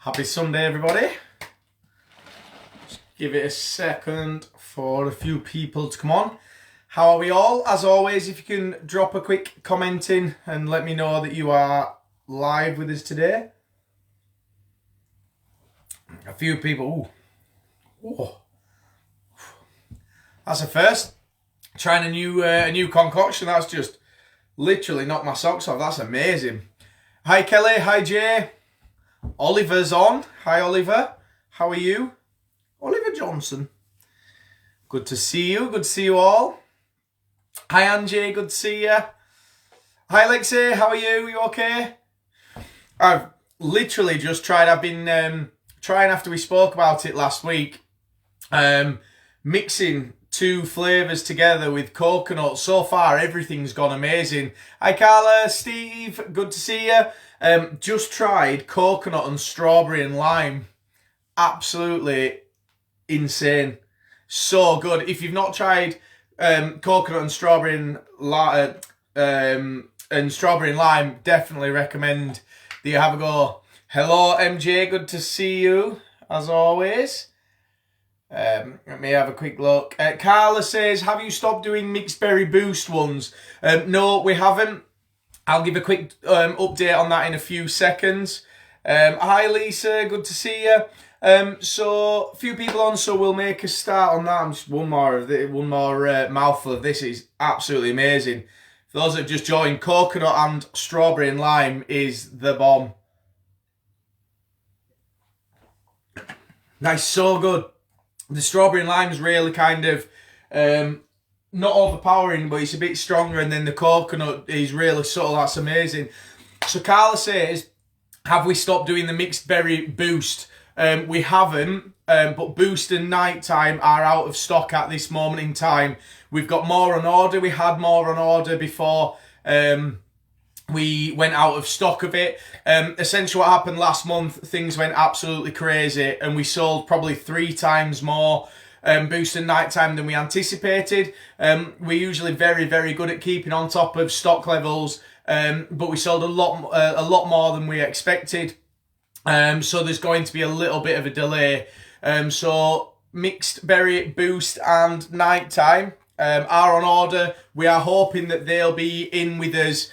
Happy Sunday, everybody. Just give it a second for a few people to come on. How are we all? As always, if you can drop a quick comment in and let me know that you are live with us today. A few people. Ooh. That's a first. Trying a new concoction. That's just literally knocked my socks off. That's amazing. Hi Kelly. Hi Jay. Oliver's on. Hi Oliver. How are you? Oliver Johnson. Good to see you. Good to see you all. Hi Angie. Good to see you. Hi Lexi. How are you? You okay? I've literally just tried. I've been trying after we spoke about it last week. Mixing two flavours together with coconut. So far, everything's gone amazing. Hi Carla, Steve, good to see you. Just tried coconut and strawberry and lime. Absolutely insane. So good. If you've not tried coconut and strawberry and strawberry and lime, definitely recommend that you have a go. Hello MJ, good to see you as always. Let me have a quick look. Carla says, have you stopped doing mixed berry boost ones? No, we haven't. I'll give a quick update on that in a few seconds. Hi Lisa, good to see you. So a few people on, so we'll make a start on that. I'm just one more mouthful of this. Is absolutely amazing. For those that have just joined, coconut and strawberry and lime is the bomb. That's so good. The strawberry and lime is really kind of not overpowering, but it's a bit stronger, and then the coconut is really subtle. That's amazing. So Carla says, have we stopped doing the mixed berry boost? We haven't, but boost and nighttime are out of stock at this moment in time. We've got more on order. We had more on order before we went out of stock of it. Essentially what happened last month, things went absolutely crazy and we sold probably 3 times more boost and nighttime than we anticipated. We're usually very, very good at keeping on top of stock levels, but we sold a lot more than we expected. So there's going to be a little bit of a delay. So mixed berry boost and nighttime are on order. We are hoping that they'll be in with us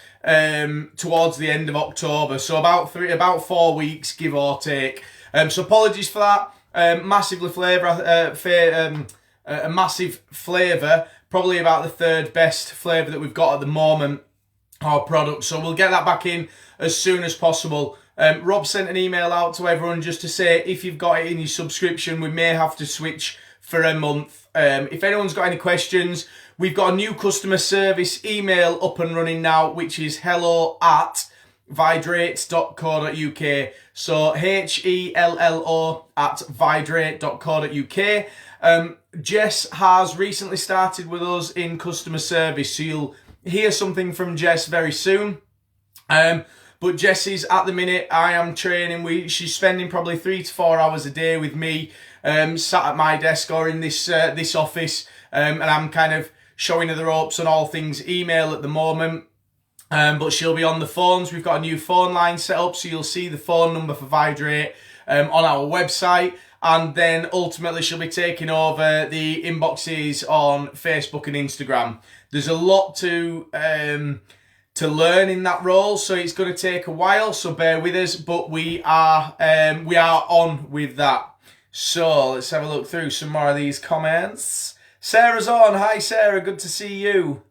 towards the end of October, so about 4 weeks, give or take. So apologies for that. A massive flavour, probably about the third best flavour that we've got at the moment, our product. So we'll get that back in as soon as possible. Rob sent an email out to everyone just to say, if you've got it in your subscription, we may have to switch for a month. If anyone's got any questions, we've got a new customer service email up and running now, which is hello@vidrate.co.uk. So hello@vidrate.co.uk. Jess has recently started with us in customer service, so you'll hear something from Jess very soon. But Jessie's at the minute, I am training. She's spending probably 3 to 4 hours a day with me, sat at my desk or in this office, and I'm kind of showing her the ropes on all things email at the moment. But she'll be on the phones. We've got a new phone line set up, so you'll see the phone number for Vidrate on our website. And then ultimately she'll be taking over the inboxes on Facebook and Instagram. There's a lot to learn in that role, so it's going to take a while, so bear with us, but we are on with that. So let's have a look through some more of these comments. Sarah's on. Hi Sarah, good to see you.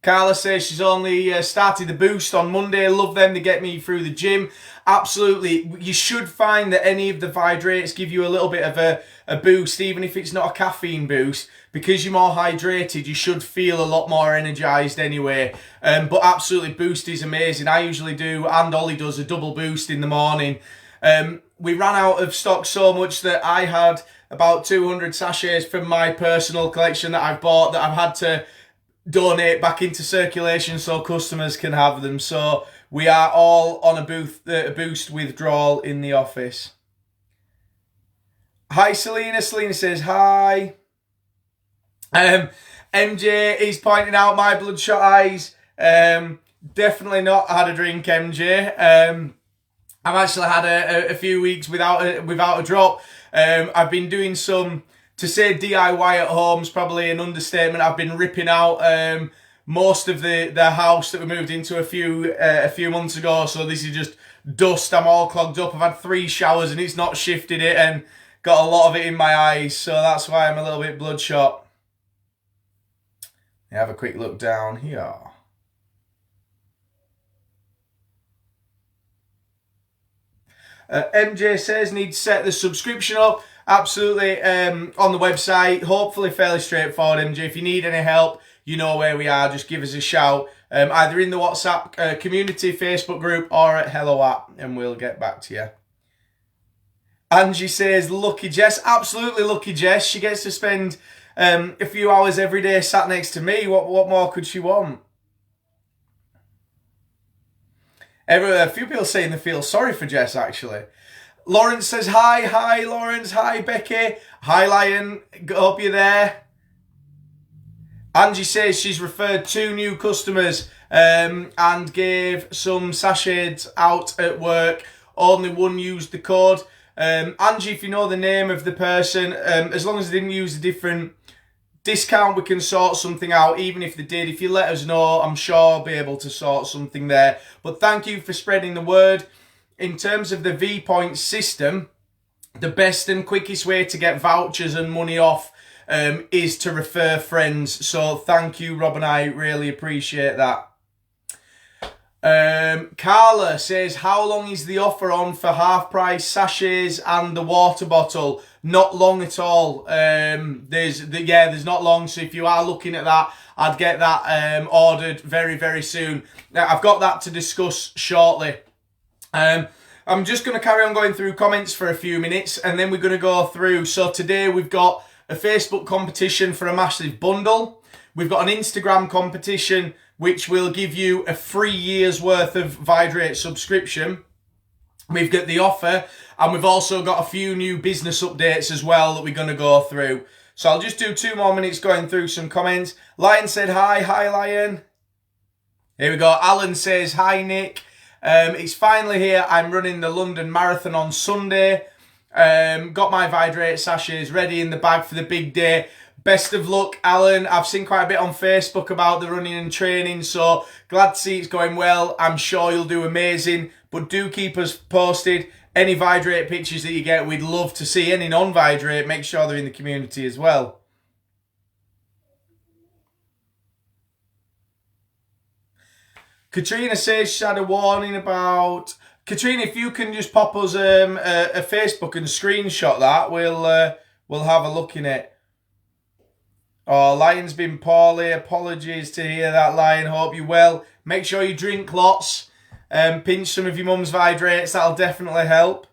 Carla says she's only started the boost on Monday. Love them, they get me through the gym. Absolutely, you should find that any of the Vidrates give you a little bit of a boost, even if it's not a caffeine boost. Because you're more hydrated, you should feel a lot more energised anyway. But absolutely, boost is amazing. I usually do, and Ollie does, a double boost in the morning. We ran out of stock so much that I had about 200 sachets from my personal collection that I've bought that I've had to donate back into circulation so customers can have them. So we are all on a boost withdrawal in the office. Hi Selena. Selena says hi. MJ is pointing out my bloodshot eyes. Definitely not had a drink, MJ. I've actually had a few weeks without a drop. I've been doing some, to say DIY at home is probably an understatement. I've been ripping out most of the house that we moved into a few months ago. So this is just dust. I'm all clogged up. I've had 3 showers and it's not shifted it, and got a lot of it in my eyes. So that's why I'm a little bit bloodshot. Have a quick look down here. MJ says, need to set the subscription up. Absolutely, on the website. Hopefully fairly straightforward, MJ. If you need any help, you know where we are. Just give us a shout. Either in the WhatsApp community Facebook group or at Hello app, and we'll get back to you. Angie says, lucky Jess. Absolutely lucky Jess. She gets to spend a few hours every day sat next to me. What more could she want? A few people saying they feel sorry for Jess, actually. Lawrence says, hi Lawrence, hi Becky, hi Lion, hope you're there. Angie says she's referred 2 new customers and gave some sachets out at work. Only 1 used the code. Angie, if you know the name of the person, as long as they didn't use a different discount, we can sort something out. Even if they did, if you let us know, I'm sure I'll be able to sort something there. But thank you for spreading the word. In terms of the V-Point system, the best and quickest way to get vouchers and money off is to refer friends. So thank you, Rob, and I really appreciate that. Carla says, how long is the offer on for half price sachets and the water bottle? Not long at all. There's not long. So if you are looking at that, I'd get that ordered very, very soon. Now, I've got that to discuss shortly. I'm just going to carry on going through comments for a few minutes, and then we're going to go through. So today we've got a Facebook competition for a massive bundle. We've got an Instagram competition which will give you a 3 years worth of Vidrate subscription. We've got the offer, and we've also got a few new business updates as well that we're going to go through. So I'll just do 2 more minutes going through some comments. Lion said hi Lion. Here we go. Alan says, hi Nick. It's finally here. I'm running the London Marathon on Sunday. Got my Vidrate sachets ready in the bag for the big day. Best of luck, Alan. I've seen quite a bit on Facebook about the running and training, so glad to see it's going well. I'm sure you'll do amazing, but do keep us posted. Any Vidrate pictures that you get, we'd love to see. Any non-Vidrate, make sure they're in the community as well. Katrina says she had a warning about... Katrina, if you can just pop us a Facebook and screenshot that, we'll have a look in it. Oh, Lion's been poorly. Apologies to hear that, Lion. Hope you're well. Make sure you drink lots. Pinch some of your mum's Vidrates. That'll definitely help.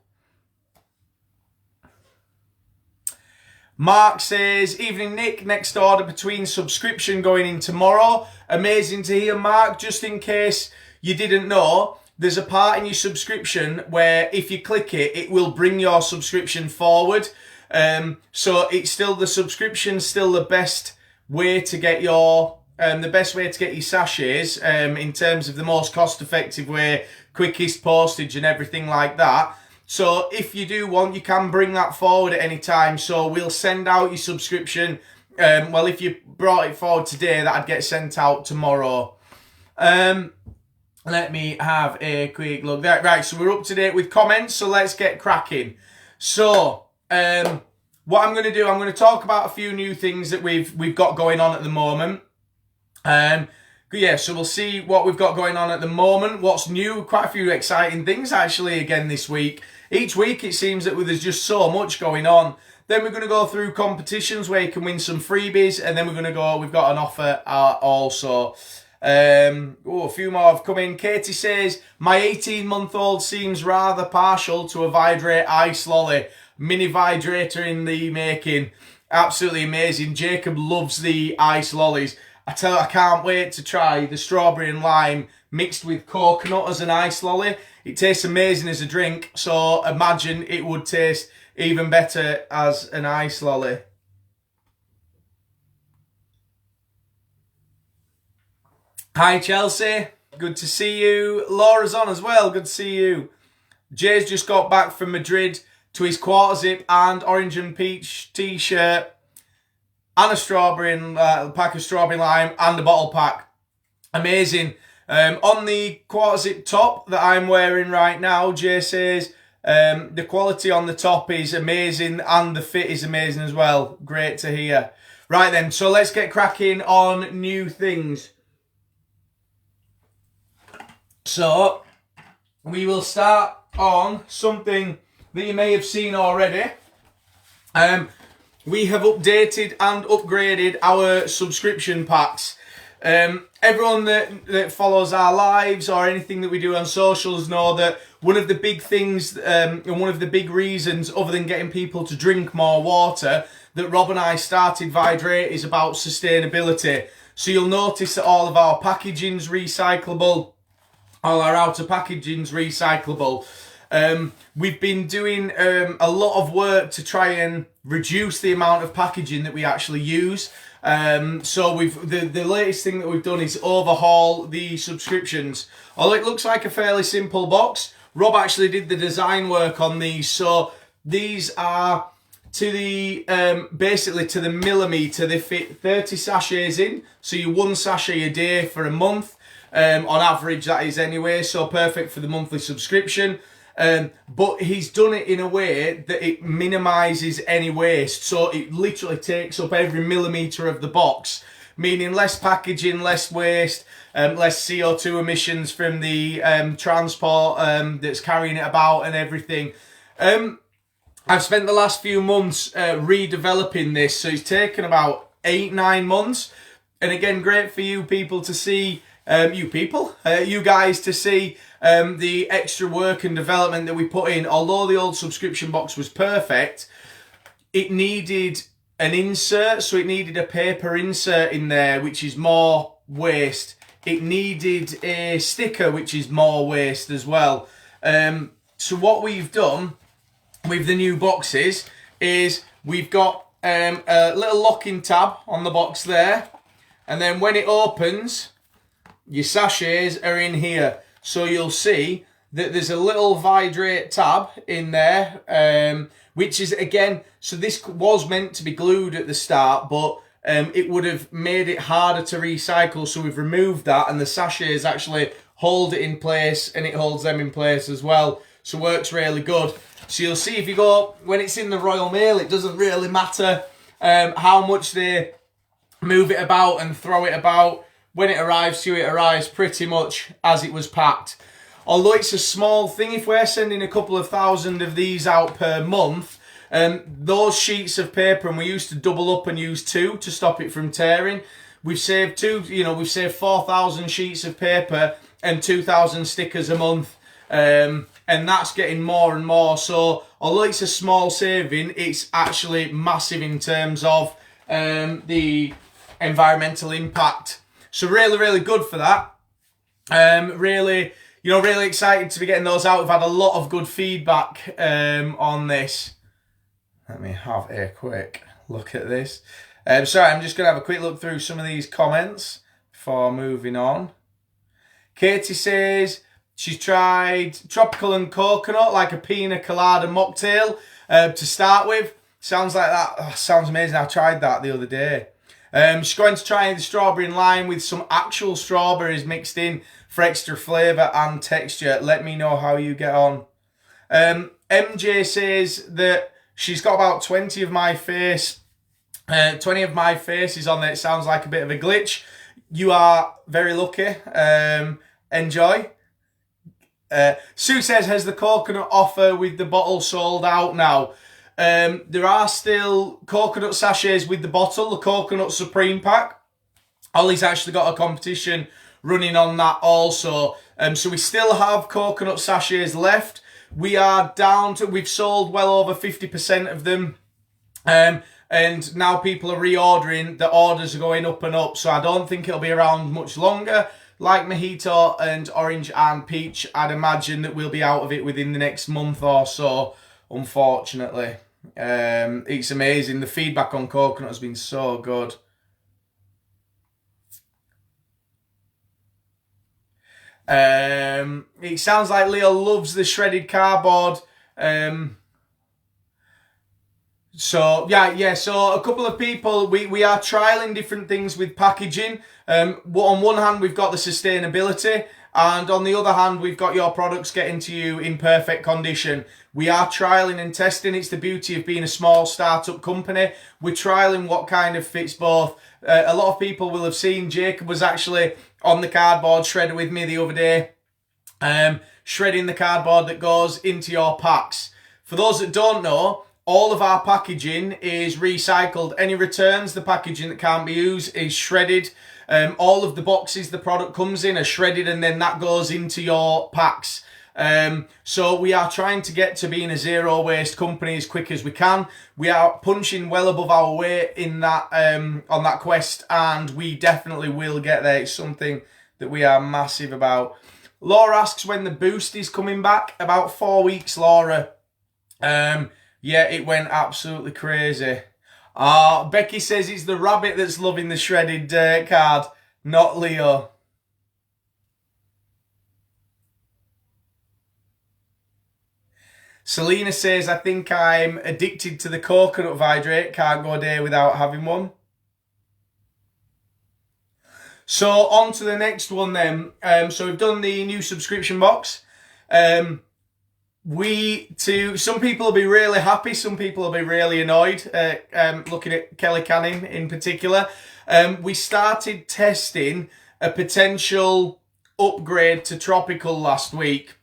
Mark says, evening Nick, next order between subscription going in tomorrow. Amazing to hear, Mark. Just in case you didn't know, there's a part in your subscription where if you click it, it will bring your subscription forward. So it's still, the subscription's still the best way to get your sachets, in terms of the most cost effective way, quickest postage and everything like that. So if you do want, you can bring that forward at any time. So we'll send out your subscription. Well, if you brought it forward today, that'd get sent out tomorrow. Let me have a quick look. Right, so we're up to date with comments, so let's get cracking. So, what I'm going to do, I'm going to talk about a few new things that we've got going on at the moment. Yeah, so we'll see what we've got going on at the moment. What's new? Quite a few exciting things actually again this week. Each week it seems that there's just so much going on. Then we're going to go through competitions where you can win some freebies, and then we've got an offer also. A few more have come in. Katie says, my 18-month-old seems rather partial to a Vidrate ice lolly. Mini Vidrator in the making. Absolutely amazing. Jacob loves the ice lollies. I can't wait to try the strawberry and lime mixed with coconut as an ice lolly. It tastes amazing as a drink, so imagine it would taste even better as an ice lolly. Hi Chelsea. Good to see you. Laura's on as well. Good to see you. Jay's just got back from Madrid to his quarter zip and orange and peach t-shirt and a strawberry and pack of strawberry lime and a bottle pack. Amazing. On the quarter zip top that I'm wearing right now, Jay says the quality on the top is amazing and the fit is amazing as well. Great to hear. Right then, so let's get cracking on new things. So, we will start on something that you may have seen already. We have updated and upgraded our subscription packs. Everyone that follows our lives or anything that we do on socials know that one of the big things and one of the big reasons, other than getting people to drink more water, that Rob and I started Vidrate is about sustainability. So you'll notice that all of our packaging's recyclable, all our outer packaging's recyclable. We've been doing a lot of work to try and reduce the amount of packaging that we actually use. So the latest thing that we've done is overhaul the subscriptions. Although it looks like a fairly simple box, Rob actually did the design work on these. So these are to the basically to the millimetre. They fit 30 sachets in, so you 1 sachet a day for a month. On average, that is anyway, so perfect for the monthly subscription. But he's done it in a way that it minimises any waste, so it literally takes up every millimetre of the box, meaning less packaging, less waste, less CO2 emissions from the transport that's carrying it about and everything. I've spent the last few months redeveloping this, so it's taken about 8-9 months. And again, great for you people to see, you guys to see the extra work and development that we put in. Although the old subscription box was perfect, it needed an insert, so it needed a paper insert in there, which is more waste. It needed a sticker, which is more waste as well. So what we've done with the new boxes is we've got a little locking tab on the box there, and then when it opens, your sachets are in here. So you'll see that there's a little Vidrate tab in there, which is, again, so this was meant to be glued at the start, but it would have made it harder to recycle, so we've removed that, and the sachets actually hold it in place, and it holds them in place as well, so works really good. So you'll see if you go, when it's in the Royal Mail, it doesn't really matter how much they move it about and throw it about. When it arrives to you, it arrives pretty much as it was packed. Although it's a small thing, if we're sending a couple of thousand of these out per month, those sheets of paper, and we used to double up and use 2 to stop it from tearing. We've saved we've saved 4,000 sheets of paper and 2,000 stickers a month. And that's getting more and more. So although it's a small saving, it's actually massive in terms of the environmental impact. So really, really good for that. Really excited to be getting those out. We've had a lot of good feedback on this. Let me have a quick look at this. Sorry, I'm just going to have a quick look through some of these comments before moving on. Katie says she's tried tropical and coconut, like a pina colada mocktail to start with. Sounds like that. Oh, sounds amazing. I tried that the other day. She's going to try the strawberry and lime with some actual strawberries mixed in for extra flavour and texture. Let me know how you get on. MJ says that she's got about 20 of my faces on there. It sounds like a bit of a glitch. You are very lucky. Enjoy. Sue says, has the coconut offer with the bottle sold out now? There are still coconut sachets with the bottle, the Coconut Supreme pack. Ollie's actually got a competition running on that also. So we still have coconut sachets left. We are down to, we've sold well over 50% of them. And now people are reordering. The orders are going up and up. So I don't think it'll be around much longer. Like Mojito and Orange and Peach, I'd imagine that we'll be out of it within the next month or so, unfortunately. It's amazing. The feedback on coconut has been so good. It sounds like Leo loves the shredded cardboard. So a couple of people, we are trialing different things with packaging. On one hand, we've got the sustainability, and on the other hand, we've got your products getting to you in perfect condition. We are trialing and testing. It's the beauty of being a small startup company. We're trialing what kind of fits both. A lot of people will have seen Jacob was actually on the cardboard shredder with me the other day, shredding the cardboard that goes into your packs. For those that don't know, all of our packaging is recycled. Any returns, the packaging that can't be used is shredded. All of the boxes the product comes in are shredded, and then that goes into your packs. So we are trying to get to being a zero waste company as quick as we can. We are punching well above our weight in that on that quest, and we definitely will get there. It's something that we are massive about. Laura asks when the boost is coming back. About 4 weeks, Laura. Yeah, it went absolutely crazy. Becky says it's the rabbit that's loving the shredded card, not Leo. Selena says, I think I'm addicted to the coconut hydrate. Can't go a day without having one. So on to the next one then. So we've done the new subscription box. Some people will be really happy, some people will be really annoyed, looking at Kelly Canning in particular. We started testing a potential upgrade to Tropical last week.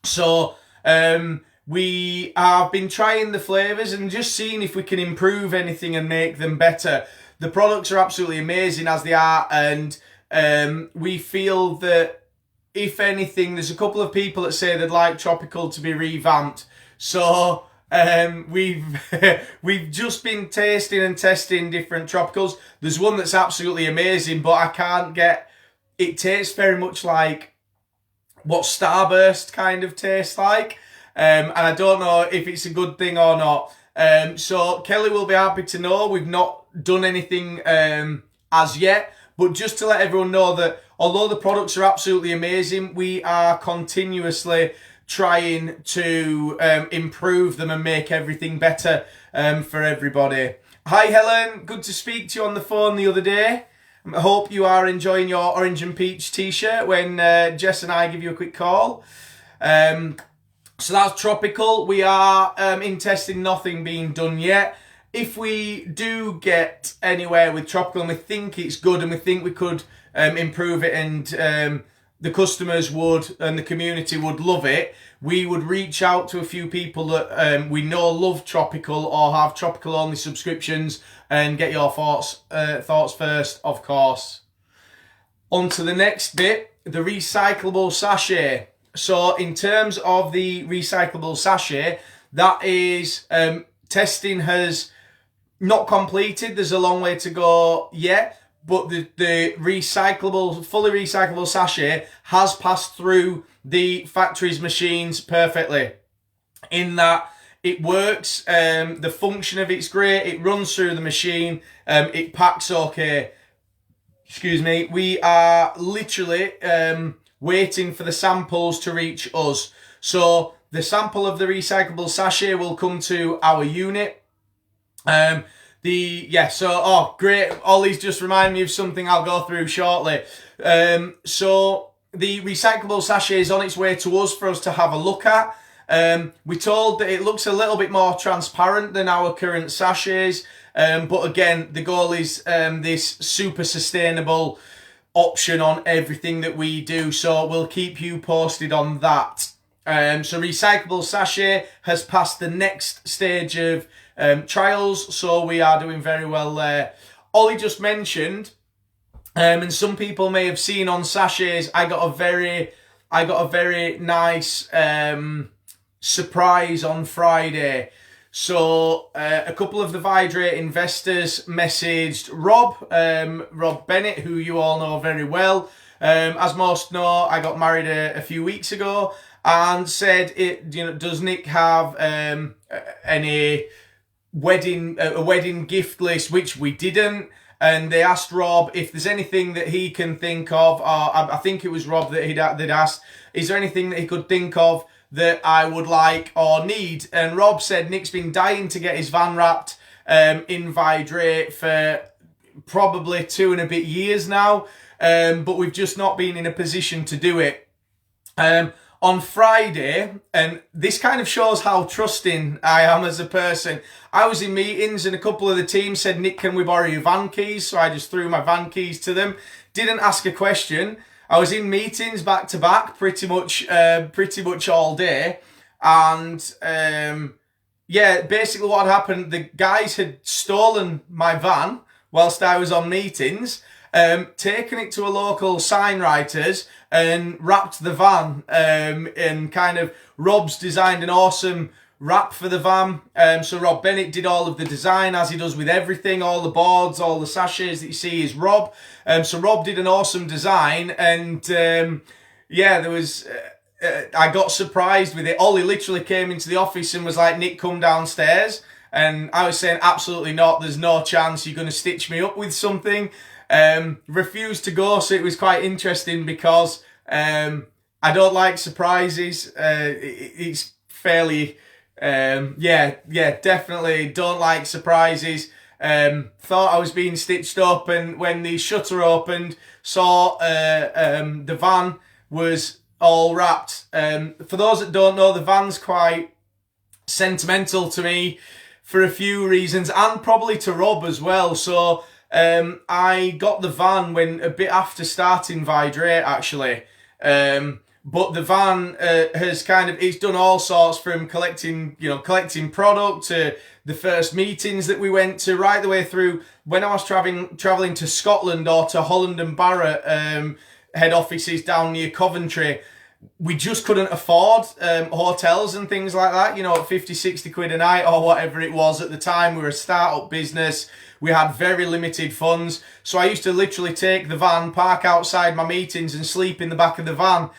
So we have been trying the flavours and just seeing if we can improve anything and make them better. The products are absolutely amazing as they are, and we feel that if anything, there's a couple of people that say they'd like Tropical to be revamped. So we've just been tasting and testing different Tropicals. There's one that's absolutely amazing, but I can't get... It tastes very much like what Starburst kind of tastes like. And I don't know if it's a good thing or not. So Kelly will be happy to know. We've not done anything as yet. But just to let everyone know that although the products are absolutely amazing, we are continuously trying to improve them and make everything better for everybody. Hi Helen, good to speak to you on the phone the other day. I hope you are enjoying your orange and peach t-shirt when Jess and I give you a quick call. So that's Tropical. We are in testing, nothing being done yet. If we do get anywhere with Tropical and we think it's good and we think we could improve it and the customers would and the community would love it, we would reach out to a few people that we know love Tropical or have Tropical only subscriptions and get your thoughts first, of course. On to the next bit, the recyclable sachet. So in terms of the recyclable sachet, that is testing has not completed. There's a long way to go yet, but the fully recyclable sachet has passed through the factory's machines perfectly. In that it works, the function of it's great, it runs through the machine, it packs okay. Excuse me, we are literally waiting for the samples to reach us. So the sample of the recyclable sachet will come to our unit. Great. Ollie's just reminded me of something I'll go through shortly. So the recyclable sachet is on its way to us for us to have a look at. We're told that it looks a little bit more transparent than our current sachets. But again, the goal is this super sustainable option on everything that we do. So we'll keep you posted on that. So recyclable sachet has passed the next stage of trials, so we are doing very well there. Ollie just mentioned, and some people may have seen on sachets, I got a very nice surprise on Friday. So a couple of the Vidrate investors messaged Rob Bennett, who you all know very well. As most know, I got married a few weeks ago, and said, does Nick have any a wedding gift list, which we didn't. and they asked Rob if there's anything that he can think of, or I think it was Rob that they'd asked, is there anything that he could think of that I would like or need? And Rob said Nick's been dying to get his van wrapped in Vidrate for probably 2 and a bit years now, but we've just not been in a position to do it. On Friday, and this kind of shows how trusting I am as a person, I was in meetings and a couple of the team said, Nick, can we borrow your van keys? So I just threw my van keys to them. Didn't ask a question. I was in meetings back to back pretty much all day. And yeah, basically what happened, the guys had stolen my van whilst I was on meetings, taken it to a local sign writer's and wrapped the van, and kind of Rob's designed an awesome wrap for the van. So Rob Bennett did all of the design, as he does with everything, all the boards, all the sachets that you see is Rob. So Rob did an awesome design, and yeah, there was I got surprised with it. Ollie literally came into the office and was like, Nick, come downstairs. And I was saying, absolutely not, there's no chance you're going to stitch me up with something. Refused to go, so it was quite interesting because I don't like surprises. It's fairly, yeah, definitely don't like surprises. Thought I was being stitched up, and when the shutter opened, saw the van was all wrapped. For those that don't know, the van's quite sentimental to me for a few reasons, and probably to Rob as well. So I got the van when a bit after starting Vidrate, actually. But the van has kind of, it's done all sorts, from collecting product to the first meetings that we went to, right the way through when I was traveling to Scotland or to Holland and Barrett head offices down near Coventry. We just couldn't afford hotels and things like that, at 50, 60 quid a night or whatever it was at the time. We were a start-up business. We had very limited funds. So I used to literally take the van, park outside my meetings and sleep in the back of the van,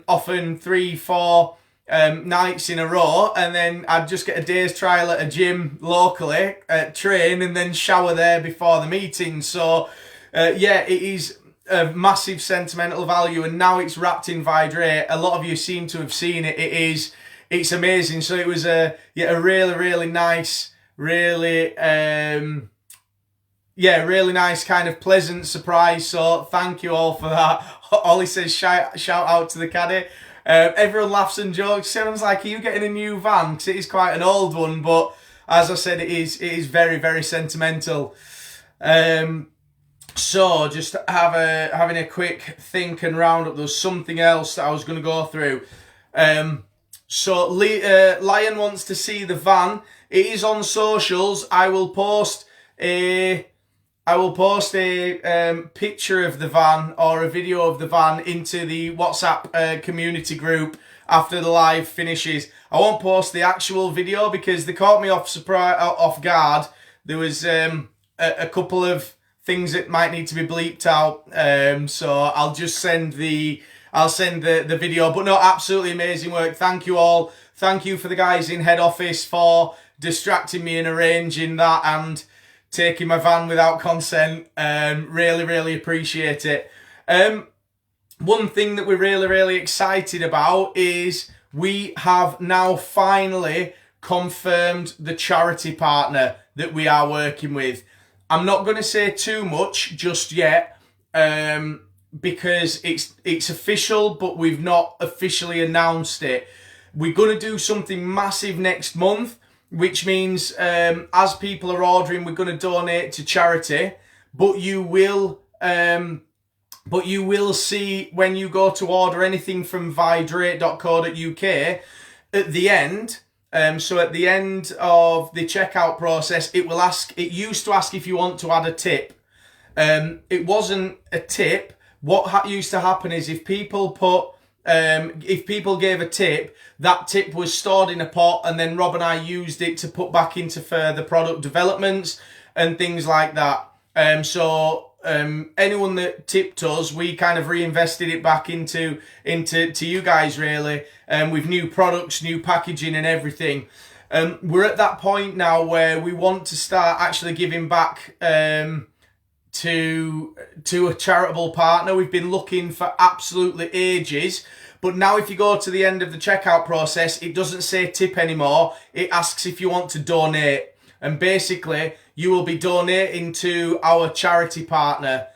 often 3, 4 nights in a row. And then I'd just get a day's trial at a gym locally, train, and then shower there before the meeting. So yeah, it is a massive sentimental value, and now it's wrapped in Vidrate. A lot of you seem to have seen it. It's amazing. So it was a really nice, really nice kind of pleasant surprise. So thank you all for that. Ollie says shout out to the caddy. Everyone laughs and jokes. Everyone's like, are you getting a new van? Because it is quite an old one, but as I said, it is very, very sentimental. So just having a quick think and round up. There was something else that I was going to go through. So Lion wants to see the van. It is on socials. I will post a picture of the van or a video of the van into the WhatsApp community group after the live finishes. I won't post the actual video because they caught me off guard. There was a couple of things that might need to be bleeped out, so I'll just send the video. But no, absolutely amazing work. Thank you all. Thank you for the guys in head office for distracting me and arranging that and taking my van without consent. Really appreciate it. One thing that we're really excited about is we have now finally confirmed the charity partner that we are working with. I'm not going to say too much just yet, because it's official, but we've not officially announced it. We're going to do something massive next month, which means as people are ordering, we're going to donate to charity. But you will see when you go to order anything from vidrate.co.uk at the end. So at the end of the checkout process, it will ask. It used to ask if you want to add a tip. It wasn't a tip. What used to happen is if people gave a tip, that tip was stored in a pot, and then Rob and I used it to put back into further product developments and things like that. Anyone that tipped us, we kind of reinvested it back into you guys, really, with new products, new packaging and everything. We're at that point now where we want to start actually giving back to a charitable partner. We've been looking for absolutely ages. But now if you go to the end of the checkout process, it doesn't say tip anymore. It asks if you want to donate. And basically, you will be donating to our charity partner.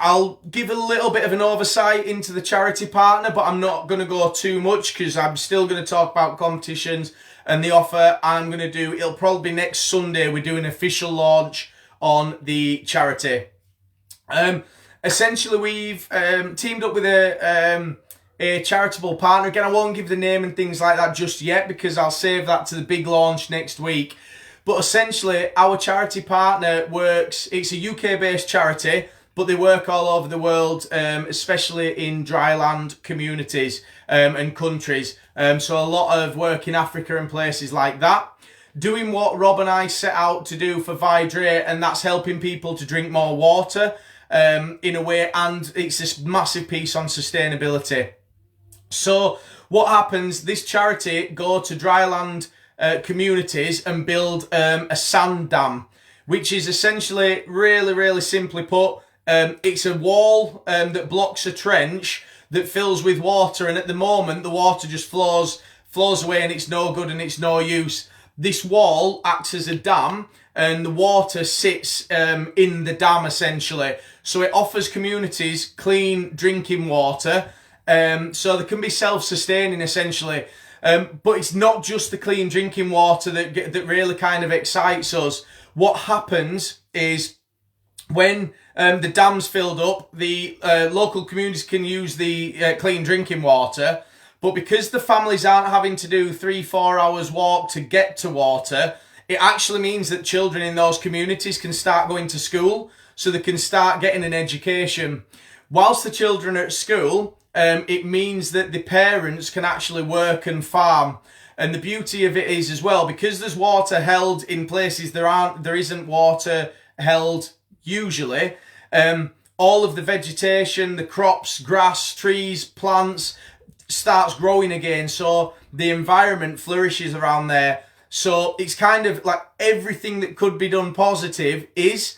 I'll give a little bit of an oversight into the charity partner, but I'm not going to go too much because I'm still going to talk about competitions and the offer. I'm going to do, it'll probably be next Sunday, we do an official launch on the charity. Essentially, we've teamed up with a charitable partner. Again, I won't give the name and things like that just yet because I'll save that to the big launch next week. But essentially, our charity partner works, it's a UK-based charity, but they work all over the world, especially in dryland communities and countries. So a lot of work in Africa and places like that. Doing what Rob and I set out to do for Vidrate, and that's helping people to drink more water in a way, and it's this massive piece on sustainability. So what happens, this charity go to dryland communities and build a sand dam, which is essentially, really simply put, it's a wall that blocks a trench that fills with water, and at the moment the water just flows away and it's no good and it's no use. This wall acts as a dam and the water sits in the dam essentially. So it offers communities clean drinking water, so they can be self-sustaining essentially. But it's not just the clean drinking water that really kind of excites us. What happens is when the dam's filled up, the local communities can use the clean drinking water. But because the families aren't having to do 3-4 hours walk to get to water, it actually means that children in those communities can start going to school, so they can start getting an education. Whilst the children are at school, it means that the parents can actually work and farm. And the beauty of it is as well, because there's water held in places there isn't water held usually, all of the vegetation, the crops, grass, trees, plants starts growing again, so the environment flourishes around there. So it's kind of like everything that could be done positive is,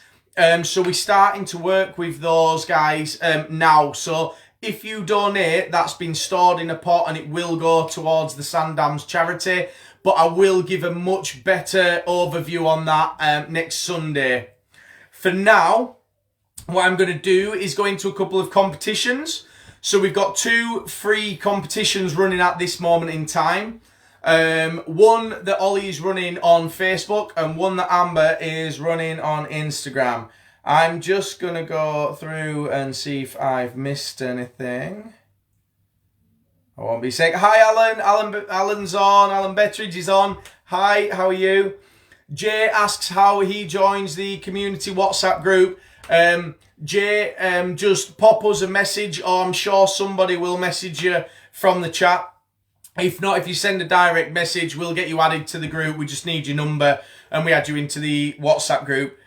so we're starting to work with those guys now. So if you donate, that's been stored in a pot and it will go towards the Sand Dams charity, but I will give a much better overview on that next Sunday. For now, what I'm going to do is go into a couple of competitions. So we've got 2 free competitions running at this moment in time. One that Ollie's running on Facebook and one that Amber is running on Instagram. I'm just going to go through and see if I've missed anything. I won't be saying, hi Alan, Alan's on, Alan Bettridge is on. Hi, how are you? Jay asks how he joins the community WhatsApp group. Jay, just pop us a message, or I'm sure somebody will message you from the chat. If not, if you send a direct message, we'll get you added to the group. We just need your number and we add you into the WhatsApp group.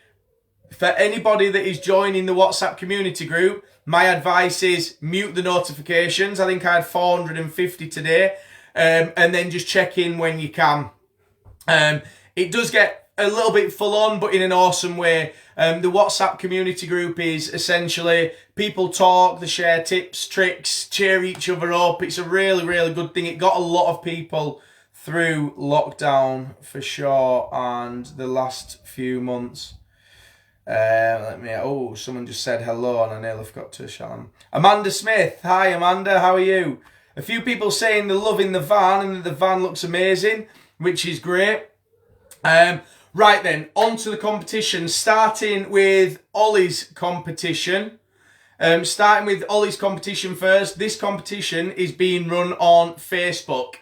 For anybody that is joining the WhatsApp community group, my advice is mute the notifications. I think I had 450 today. And then just check in when you can. It does get a little bit full on, but in an awesome way. The WhatsApp community group is essentially people talk, they share tips, tricks, cheer each other up. It's a really good thing. It got a lot of people through lockdown for sure, and the last few months. Someone just said hello and I nearly forgot to shout them. Amanda Smith, hi Amanda, how are you? A few people saying they're loving the van and that the van looks amazing, which is great. Right then, on to the competition, starting with Ollie's competition. Starting with Ollie's competition first. This competition is being run on Facebook.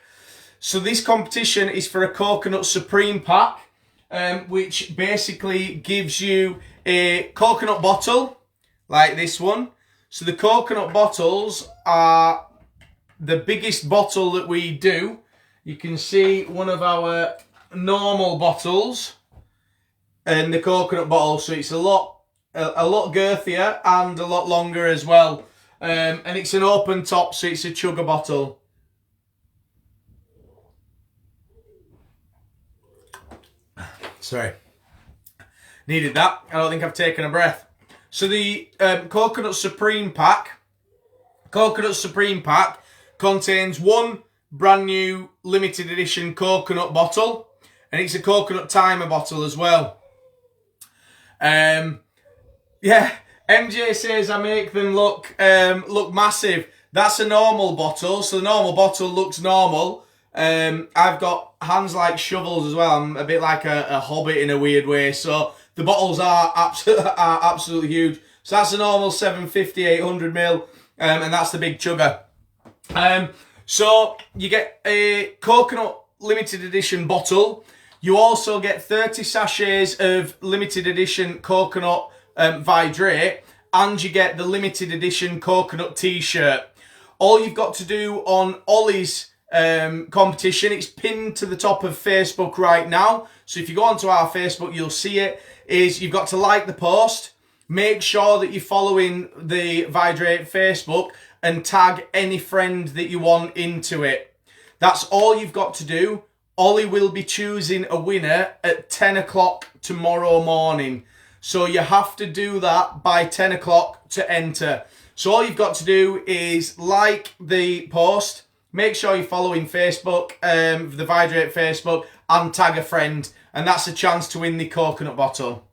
So this competition is for a Coconut Supreme pack, which basically gives you a coconut bottle, like this one. So the coconut bottles are the biggest bottle that we do. You can see one of our normal bottles and the coconut bottle, so it's a lot girthier and a lot longer as well, and it's an open top, so it's a chugger bottle. Sorry. Needed that. I don't think I've taken a breath. So the Coconut Supreme pack contains one brand new limited edition coconut bottle, and it's a coconut timer bottle as well. Yeah, MJ says I make them look massive. That's a normal bottle, so the normal bottle looks normal. I've got hands like shovels as well. I'm a bit like a hobbit in a weird way, so the bottles are absolutely huge. So that's a normal 750, 800ml, and that's the big chugger. So you get a coconut limited edition bottle. You also get 30 sachets of limited edition coconut Vidrate, and you get the limited edition coconut t-shirt. All you've got to do on Ollie's competition, it's pinned to the top of Facebook right now. So if you go onto our Facebook, you'll see it, is you've got to like the post, make sure that you're following the Vidrate Facebook, and tag any friend that you want into it. That's all you've got to do. Ollie will be choosing a winner at 10 o'clock tomorrow morning. So you have to do that by 10 o'clock to enter. So all you've got to do is like the post, make sure you're following Facebook, the Vidrate Facebook, and tag a friend. And that's a chance to win the coconut bottle.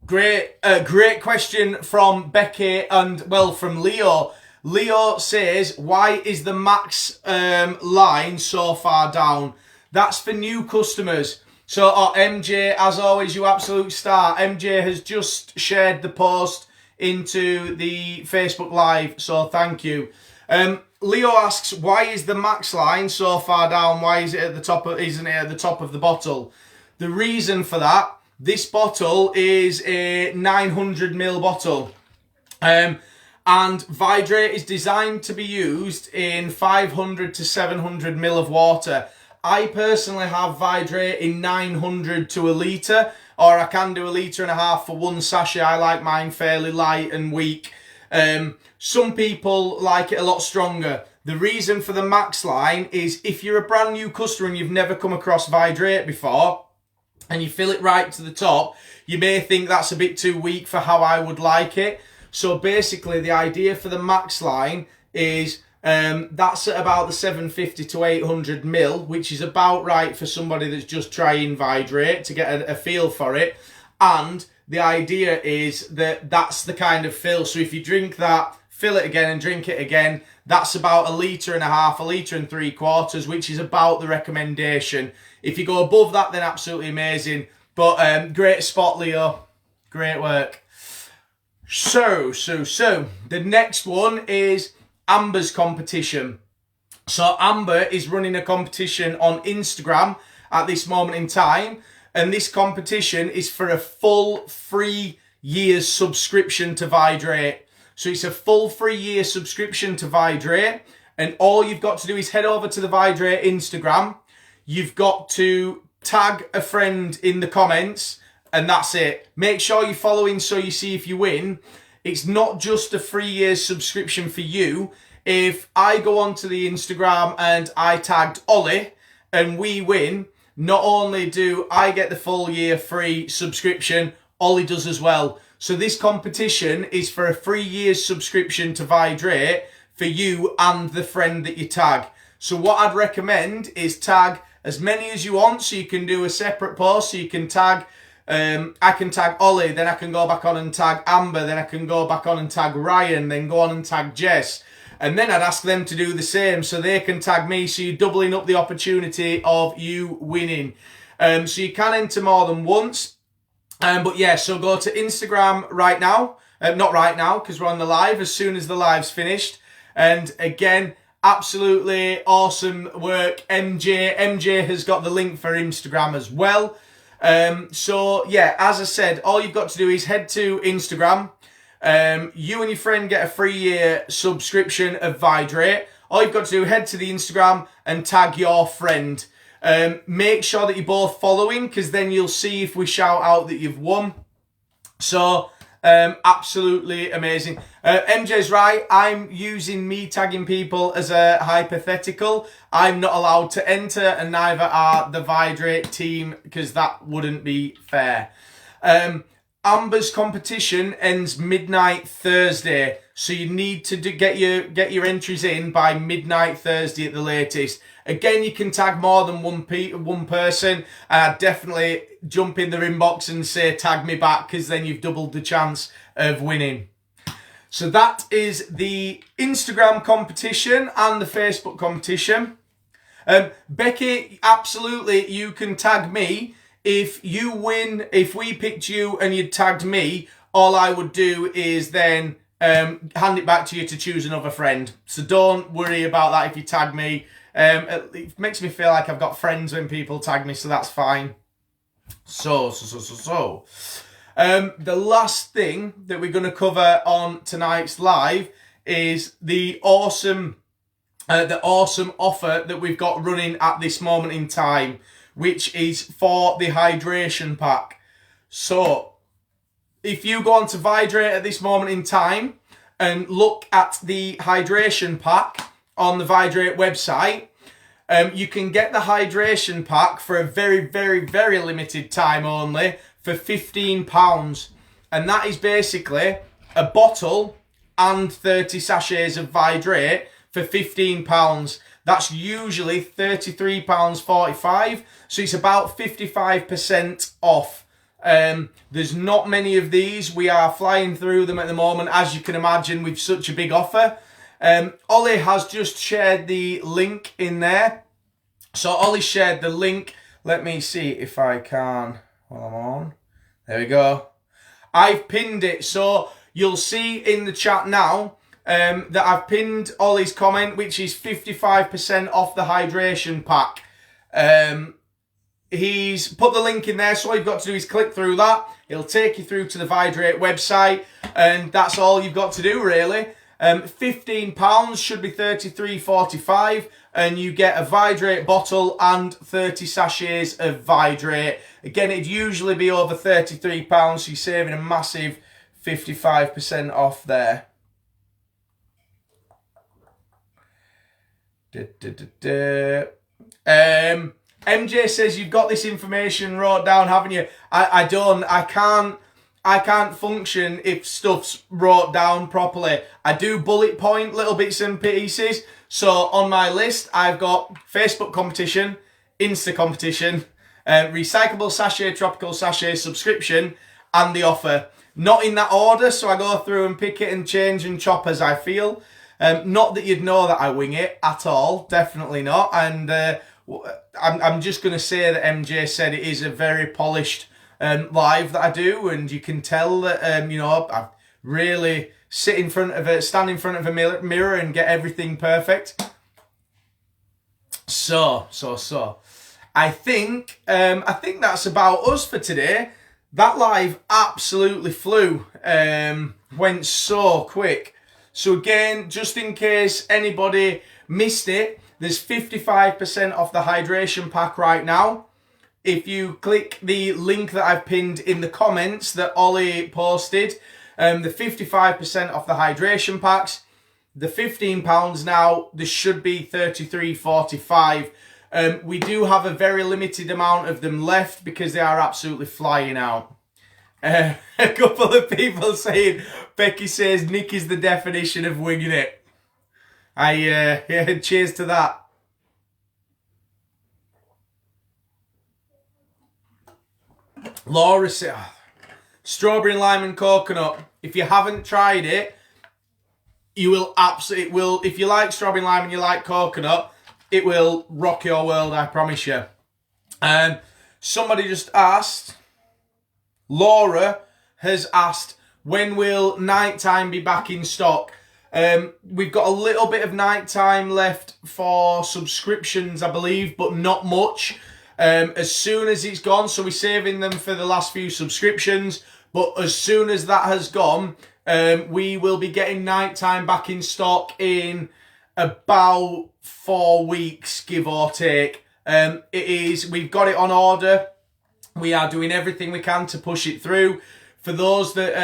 Great question from Becky and, well, from Leo. Leo says, why is the Max line so far down? That's for new customers. So, MJ, as always, you absolute star. MJ has just shared the post into the Facebook Live, so thank you. Leo asks, why is the Max line so far down? Why is it at the top of, isn't it at the top of the bottle? The reason for that, this bottle is a 900ml bottle. And Vidrate is designed to be used in 500 to 700ml of water. I personally have Vidrate in 900 to a litre, or I can do 1.5 litres for one sachet. I like mine fairly light and weak. Some people like it a lot stronger. The reason for the Max line is if you're a brand new customer and you've never come across Vidrate before, and you fill it right to the top, you may think that's a bit too weak for how I would like it. So basically the idea for the Max line is that's at about the 750 to 800ml, which is about right for somebody that's just trying Vidrate to get a feel for it. And the idea is that that's the kind of fill. So if you drink that, fill it again and drink it again, that's about 1.5 litres, 1.75 litres, which is about the recommendation. If you go above that, then absolutely amazing. But great spot, Leo. Great work. So, the next one is Amber's competition. So Amber is running a competition on Instagram at this moment in time. And this competition is for a full 3 years subscription to Vidrate. So it's a full 3 year subscription to Vidrate. And all you've got to do is head over to the Vidrate Instagram. You've got to tag a friend in the comments, and that's it. Make sure you're following so you see if you win. It's not just a 3 year subscription for you. If I go onto the Instagram and I tagged Ollie and we win, not only do I get the full year free subscription, Ollie does as well. So this competition is for a 3 year subscription to Vidrate for you and the friend that you tag. So what I'd recommend is tag as many as you want, so you can do a separate post. So you can tag, I can tag Ollie, then I can go back on and tag Amber, then I can go back on and tag Ryan, then go on and tag Jess. And then I'd ask them to do the same so they can tag me, so you're doubling up the opportunity of you winning. So you can enter more than once. But yeah, so go to Instagram right now. Not right now, because we're on the live, as soon as the live's finished. And again, absolutely awesome work, MJ. MJ has got the link for Instagram as well. So yeah, as I said, all you've got to do is head to Instagram. You and your friend get a 3 year subscription of Vidrate. All you've got to do, head to the Instagram and tag your friend. Make sure that you're both following, because then you'll see if we shout out that you've won. So Absolutely amazing. MJ's right. I'm using me tagging people as a hypothetical. I'm not allowed to enter, and neither are the Vidrate team, because that wouldn't be fair. Amber's competition ends midnight Thursday, so you need to get your entries in by midnight Thursday at the latest. Again, you can tag more than one person. Definitely jump in their inbox and say tag me back, because then you've doubled the chance of winning. So that is the Instagram competition and the Facebook competition. Becky, absolutely, you can tag me. If you win, if we picked you and you tagged me, all I would do is then hand it back to you to choose another friend. So don't worry about that if you tag me. It makes me feel like I've got friends when people tag me, so that's fine. So. The last thing that we're going to cover on tonight's live is the awesome offer that we've got running at this moment in time, which is for the hydration pack. So if you go on to Vidrate at this moment in time and look at the hydration pack on the Vidrate website, you can get the hydration pack for a very, very, very limited time only for £15. And that is basically a bottle and 30 sachets of Vidrate for £15. That's usually £33.45. So it's about 55% off. There's not many of these. We are flying through them at the moment, as you can imagine, with such a big offer. Ollie has just shared the link in there. So Ollie shared the link. Let me see if I can while I'm on. There we go. I've pinned it. So you'll see in the chat now that I've pinned Ollie's comment, which is 55% off the hydration pack. He's put the link in there, so all you've got to do is click through that. It'll take you through to the Vidrate website, and that's all you've got to do, really. £15 should be $33.45, and you get a Vidrate bottle and 30 sachets of Vidrate. Again, it'd usually be over £33, so you're saving a massive 55% off there. MJ says you've got this information wrote down, haven't you? I don't. I can't function if stuff's wrote down properly. I do bullet point little bits and pieces. So on my list, I've got Facebook competition, Insta competition, recyclable sachet, tropical sachet subscription, and the offer. Not in that order, so I go through and pick it and change and chop as I feel. Not that you'd know that I wing it at all, definitely not. And I'm just going to say that MJ said it is a very polished live that I do, and you can tell that I really stand in front of a mirror and get everything perfect. So I think that's about us for today. That live absolutely flew. Went so quick. So again, just in case anybody missed it, there's 55% off the hydration pack right now. If you click the link that I've pinned in the comments that Ollie posted, the 55% off the hydration packs, the £15 now, there should be $33.45. We do have a very limited amount of them left because they are absolutely flying out. A couple of people saying, Becky says Nick is the definition of winging it. Yeah, cheers to that. Laura said, strawberry, lime and coconut. If you haven't tried it, you will absolutely, if you like strawberry, lime and you like coconut, it will rock your world, I promise you. Somebody just asked, Laura has asked, when will nighttime be back in stock? We've got a little bit of nighttime left for subscriptions, I believe, but not much. As soon as it's gone, so we're saving them for the last few subscriptions, but as soon as that has gone, we will be getting nighttime back in stock in about 4 weeks, give or take. We've got it on order. We are doing everything we can to push it through. For those that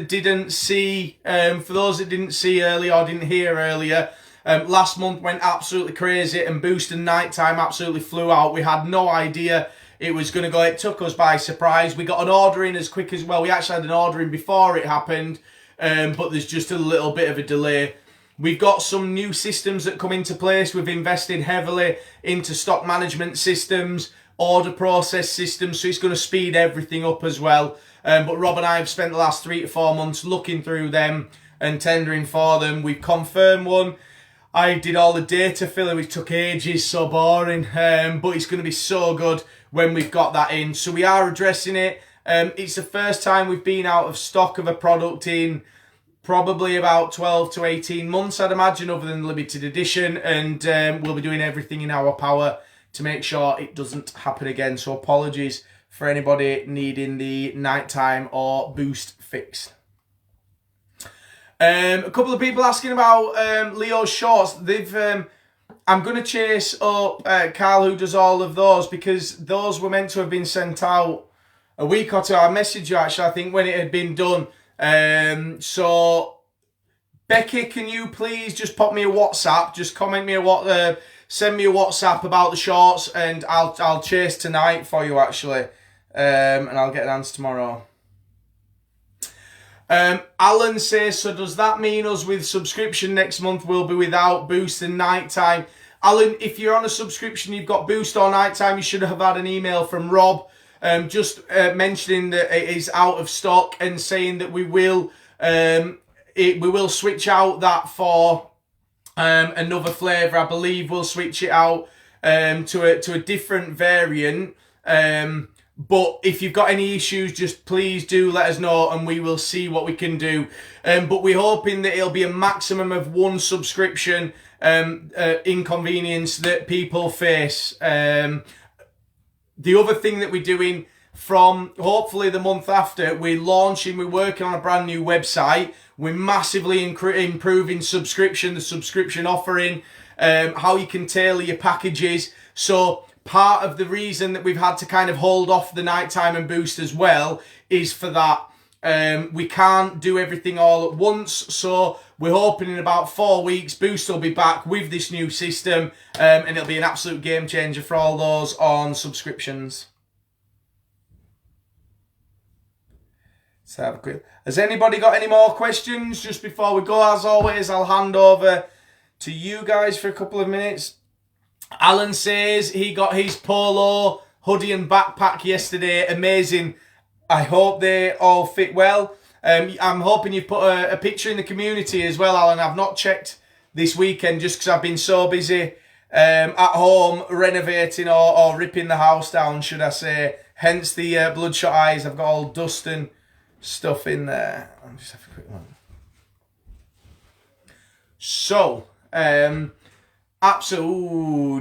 didn't see earlier or didn't hear earlier, last month went absolutely crazy and Boost and Nighttime absolutely flew out. We had no idea it was going to go. It took us by surprise. We got an order in as quick as, well, we actually had an order in before it happened, but there's just a little bit of a delay. We've got some new systems that come into place. We've invested heavily into stock management systems, order process systems, so it's going to speed everything up as well. But Rob and I have spent the last 3 to 4 months looking through them and tendering for them. We've confirmed one. I did all the data filling, which took ages, so boring, but it's going to be so good when we've got that in. So we are addressing it. It's the first time we've been out of stock of a product in probably about 12 to 18 months, I'd imagine, other than limited edition, and we'll be doing everything in our power to make sure it doesn't happen again. So apologies for anybody needing the Nighttime or Boost fixed. A couple of people asking about Leo's shorts. I'm going to chase up Carl, who does all of those, because those were meant to have been sent out a week or two. I messaged you, actually, I think, when it had been done. So, Becky, can you please just pop me a WhatsApp? Just comment me send me a WhatsApp about the shorts, and I'll chase tonight for you, actually. And I'll get an answer tomorrow. Alan says, so does that mean us with subscription next month will be without Boost and Nighttime? Alan, if you're on a subscription, you've got Boost or Nighttime, you should have had an email from Rob just mentioning that it is out of stock and saying that we will switch out that for another flavour. I believe we'll switch it out to a different variant. But if you've got any issues, just please do let us know and we will see what we can do. But we're hoping that it'll be a maximum of 1 subscription inconvenience that people face. The other thing that we're doing from hopefully the month after, we're working on a brand new website. We're massively improving the subscription offering, how you can tailor your packages. So part of the reason that we've had to kind of hold off the Nighttime and Boost as well is for that. We can't do everything all at once, so we're hoping in about 4 weeks Boost will be back with this new system, and it'll be an absolute game changer for all those on subscriptions. So have a quick. Has anybody got any more questions just before we go? As always, I'll hand over to you guys for a couple of minutes. Alan says he got his polo, hoodie and backpack yesterday. Amazing. I hope they all fit well. I'm hoping you've put a picture in the community as well, Alan. I've not checked this weekend just because I've been so busy at home renovating or ripping the house down, should I say. Hence the bloodshot eyes. I've got all dust and stuff in there. I'll just have a quick one. So,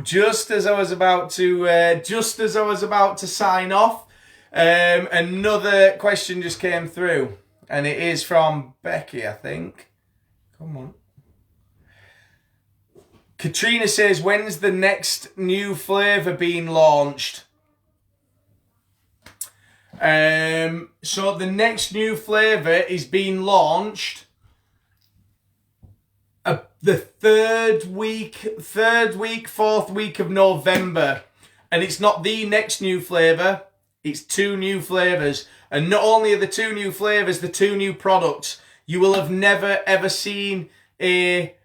just as I was about to sign off, another question just came through, and it is from Becky, I think. Come on. Katrina says, when's the next new flavour being launched? So the next new flavour is being launched the fourth week of November. And it's not the next new flavour, it's 2 new flavours. And not only are the 2 new flavours, the 2 new products, you will have never ever seen a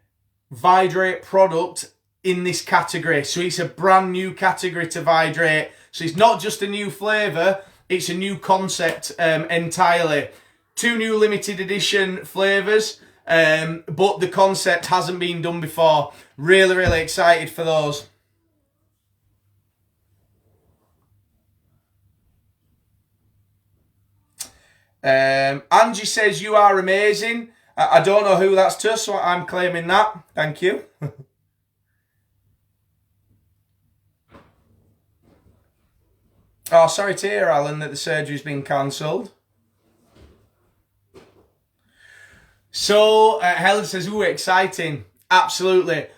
Vidrate product in this category. So it's a brand new category to Vidrate. So it's not just a new flavour, it's a new concept entirely. 2 new limited edition flavours. But the concept hasn't been done before. Really, really excited for those. Angie says, you are amazing. I don't know who that's to, so I'm claiming that. Thank you. Oh, sorry to hear, Alan, that the surgery's been cancelled. So, Helen says, ooh, exciting. Absolutely.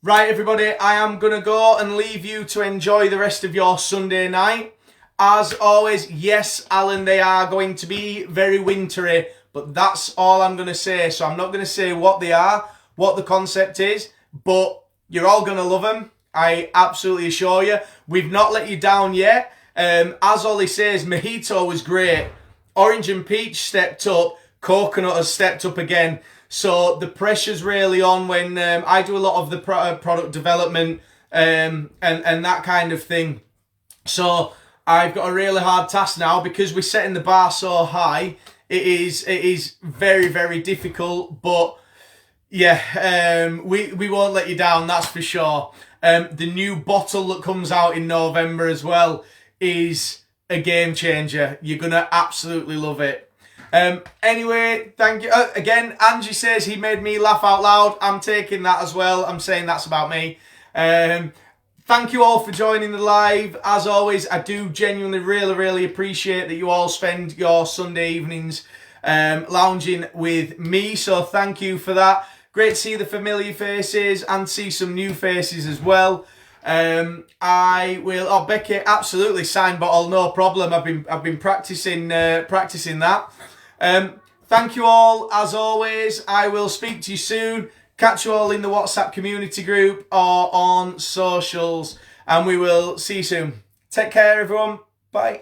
Right, everybody, I am going to go and leave you to enjoy the rest of your Sunday night. As always, yes, Alan, they are going to be very wintry, but that's all I'm going to say. So I'm not going to say what they are, what the concept is, but you're all going to love them. I absolutely assure you. We've not let you down yet. As Ollie says, mojito was great. Orange and peach stepped up. Coconut has stepped up again. So the pressure's really on when I do a lot of the product development and that kind of thing. So I've got a really hard task now because we're setting the bar so high. It is very, very difficult, but yeah, we won't let you down, that's for sure. The new bottle that comes out in November as well is a game changer. You're gonna absolutely love it. Anyway, thank you again. Angie says he made me laugh out loud. I'm taking that as well. I'm saying that's about me. Thank you all for joining the live. As always, I do genuinely really appreciate that you all spend your Sunday evenings lounging with me. So thank you for that. Great to see the familiar faces and see some new faces as well. I will. Oh, Becky, absolutely sign bottle, no problem. I've been practicing that. Thank you all as always. I will speak to you soon. Catch you all in the WhatsApp community group or on socials, and we will see you soon. Take care, everyone. Bye.